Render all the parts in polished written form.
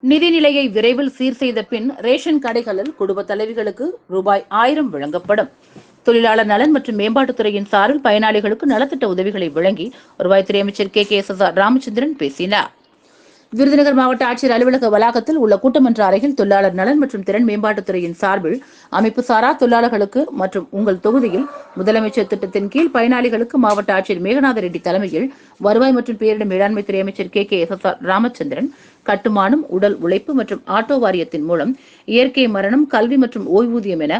நிதிநிலையை விரைவில் சீர் செய்த பின் ரேஷன் கடைகளில் குடும்ப தலைவிகளுக்கு ரூபாய் 1000 வழங்கப்படும். தொழிலாளர் நலன் மற்றும் மேம்பாட்டுத்துறையின் சார்பில் பயனாளிகளுக்கு நலத்திட்ட உதவிகளை வழங்கி வருவாய்த்துறை அமைச்சர் கே.எஸ்.ஆர். ராமச்சந்திரன் பேசினார். விருதுநகர் மாவட்ட ஆட்சியர் அலுவலக வளாகத்தில் உள்ள கூட்டமன்ற அறையில் தொழிலாளர் நலன் மற்றும் திறன் மேம்பாட்டுத்துறையின் சார்பில் அமைப்பு சாரா தொழிலாளர்களுக்கு மற்றும் உங்கள் தொகுதியில் முதலமைச்சர் திட்டத்தின் கீழ் பயனாளிகளுக்கு மாவட்ட ஆட்சியர் மேகநாத ரெட்டி தலைமையில் வருவாய் மற்றும் பேரிடர் மேலாண்மைத்துறை அமைச்சர் கே.எஸ்.ஆர். ராமச்சந்திரன் கட்டுமானம், உடல் உழைப்பு மற்றும் ஆட்டோ வாரியத்தின் மூலம் இயற்கை மரணம், கல்வி மற்றும் ஓய்வூதியம் என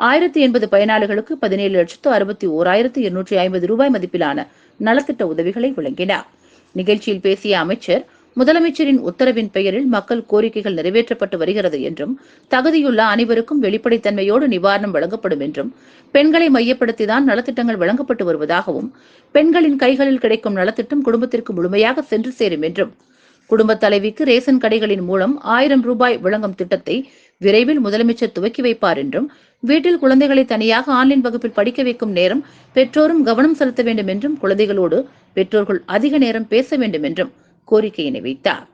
1080 பயனாளிகளுக்கு 17,61,250 ரூபாய் மதிப்பிலான நலத்திட்ட உதவிகளை வழங்கினார். நிகழ்ச்சியில் பேசிய அமைச்சர், முதலமைச்சரின் உத்தரவின் பெயரில் மக்கள் கோரிக்கைகள் நிறைவேற்றப்பட்டு வருகிறது என்றும், தகுதியுள்ள அனைவருக்கும் வெளிப்படைத்தன்மையோடு நிவாரணம் வழங்கப்படும் என்றும், பெண்களை மையப்படுத்திதான் நலத்திட்டங்கள் வழங்கப்பட்டு வருவதாகவும், பெண்களின் கைகளில் கிடைக்கும் நலத்திட்டம் குடும்பத்திற்கு முழுமையாக சென்று சேரும் என்றும், குடும்ப தலைவிக்கு ரேஷன் கடைகளின் மூலம் 1000 ரூபாய் வழங்கும் திட்டத்தை விரைவில் முதலமைச்சர் துவக்கி வைப்பார் என்றும், வீட்டில் குழந்தைகளை தனியாக ஆன்லைன் வகுப்பில் படிக்க வைக்கும் நேரம் பெற்றோரும் கவனம் செலுத்த வேண்டும் என்றும், குழந்தைகளோடு பெற்றோர்கள் அதிக நேரம் பேச வேண்டும் என்றும் கோரிக்கையினை வைத்தார்.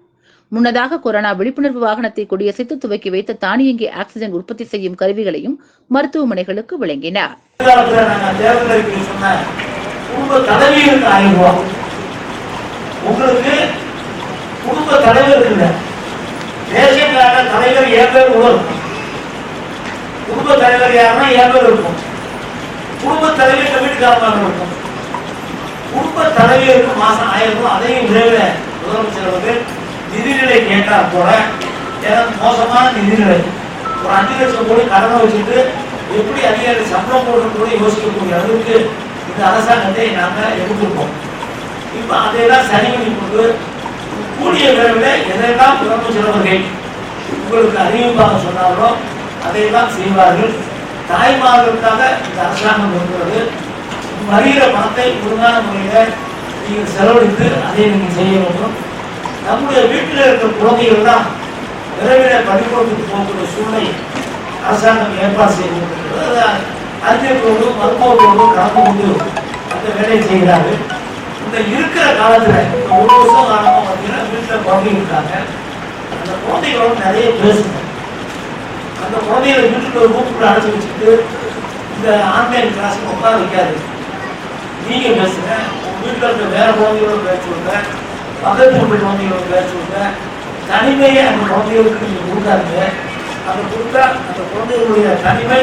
முன்னதாக கொரோனா விழிப்புணர்வு வாகனத்தை கொடியசைத்து துவக்கி வைத்த தானியங்கி ஆக்சிஜன் உற்பத்தி செய்யும் கருவிகளையும் மருத்துவமனைகளுக்கு வழங்கினார். குடும்ப தலைவர் இல்ல, ரேஷன் கார்டு தலைவர் என் பேர் வரும். குடும்ப தலைவர் யாருன்னா என் பேர் இருக்கும். குடும்ப தலைவர் வீட்டுக்காரமாக இருக்கும். குடும்ப தலைவருக்கு மாசம் 1000 ரூபாய். அதையும் விரைவில் முதலமைச்சர் வந்து நிதிநிலை கேட்டா போல எனக்கு மோசமான நிதிநிலை, ஒரு 5 லட்சம் கோடி கடனை வச்சுட்டு எப்படி அதிகாரி சம்பளம் போடுறது கூட யோசிக்கக்கூடிய அளவுக்கு இந்த அரசாங்கத்தை நாங்கள் எடுத்துருக்கோம். இப்ப அதையெல்லாம் சரி பண்ணி கொண்டு கூடிய விரைவில் எதையெல்லாம் முதலமைச்சர் அவர்கள் உங்களுக்கு அறிவிப்பாக சொன்னார்களோ அதையெல்லாம் செய்வார்கள். தாய்மார்களுக்காக இந்த அரசாங்கம் இருக்கிறது. வருகிற பணத்தை ஒழுங்கான முறையில் நீங்கள் செலவழித்து அதை நீங்கள் செய்ய வேண்டும். நம்முடைய வீட்டில் இருக்கிற குழந்தைகள் தான் விரைவில் பள்ளிக்கூடத்துக்கு போகக்கூடிய சூழ்நிலை அரசாங்கம் ஏற்பாடு செய்திருக்கிறது. அறிஞர்களோடு மருத்துவர்களோடு கலந்து கொண்டு அந்த வேலையை செய்கிறார்கள். இந்த இருக்கிற காலத்தில் இந்த 1 வருஷம் காலமாக பார்த்தீங்கன்னா வீட்டில் குழந்தைங்க இருக்காங்க. அந்த குழந்தைகளோட நிறைய பேசணும். அந்த குழந்தைகளை வீட்டுக்கு ஒரு ரூமுக்குள்ள அடைச்சி வச்சுட்டு இந்த ஆன்லைன் கிளாஸ் உட்கார வைக்காது. நீங்கள் பேசுங்க, உங்கள் வீட்டில் இருக்க வேற குழந்தைகளோட பேச சொல்லுங்க, பக்கத்து வீட்டு குழந்தைகளோட பேச சொல்லுங்க. தனிமையை அந்த குழந்தைகளுக்கு நீங்கள் கொடுக்காதீங்க. அதை கொடுத்தா அந்த குழந்தைகளுடைய தனிமை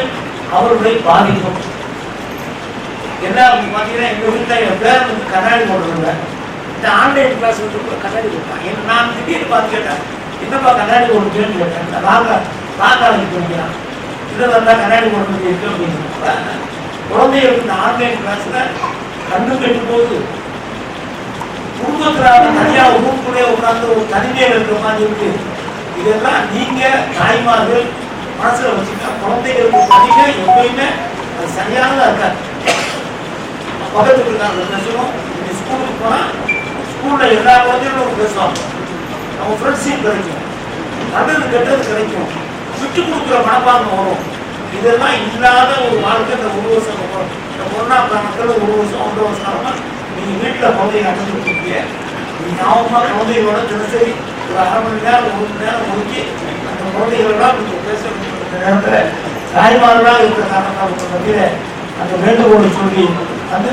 அவர்களை பாதிக்கும். என்ன பார்த்தீங்கன்னா எங்கள் வீட்டில் என் பேர் வந்து கண்ணாடி போடுறதில்ல. இந்த ஆன்லைன் கிளாஸ் வந்து கண்ணாடி கொடுப்பாங்க. நான் திடீர்னு பார்த்து கேட்டேன், என்னப்பா கண்ணாடி போடுறதுன்னு கேட்டேன். இந்த காலேஜ் போய்க்கிறான், இதில் வந்தால் கண்ணாடி போடுறது இருக்கு அப்படின்னு. குழந்தைகளுக்கு இந்த ஆன்லைன் கிளாஸில் கண்ணு கட்டும் போது குடும்பத்தில் தனியாக ஊருக்குள்ளே உட்கார்ந்து ஒரு தனிமையில் இருக்கிற மாதிரி இருக்கு. இதெல்லாம் நீங்கள் தாய்மார்கள் மனசில் வச்சுட்டா குழந்தைகளுக்கு தனிமை எப்பயுமே அது சரியானதாக இருக்காது. பக்கத்துக்கு இருக்காங்க பேசணும். நீங்கள் ஸ்கூலுக்கு போனால் ஸ்கூலில் எல்லா குழந்தைகளும் பேசுவாங்க. அவங்க ஃப்ரெண்ட்ஷிப் கிடைக்கும், நல்லது கெட்டது கிடைக்கும், விட்டு கொடுக்குற மனப்பான்மை வரும். இதெல்லாம் இல்லாத ஒரு வாழ்க்கை இந்த 1 வருஷம் இந்த கொரோனா காலத்தில் 1 வருஷம் 1.5 வருஷம் காலமாக நீங்கள் வீட்டில் குழந்தைங்க அடைஞ்சிருக்கீங்க. நீங்கள் ஞாபகமாக குழந்தைகளோட தினசரி ஒரு 1/2 மணி நேரம் 1 மணி நேரம் ஒதுக்கி அந்த குழந்தைகளெல்லாம் நீங்கள் பேச நேரத்தில் தாய்மார்களாக இருக்கிற காரணத்தால் அந்த வேண்டுகோளை சொல்லி அந்த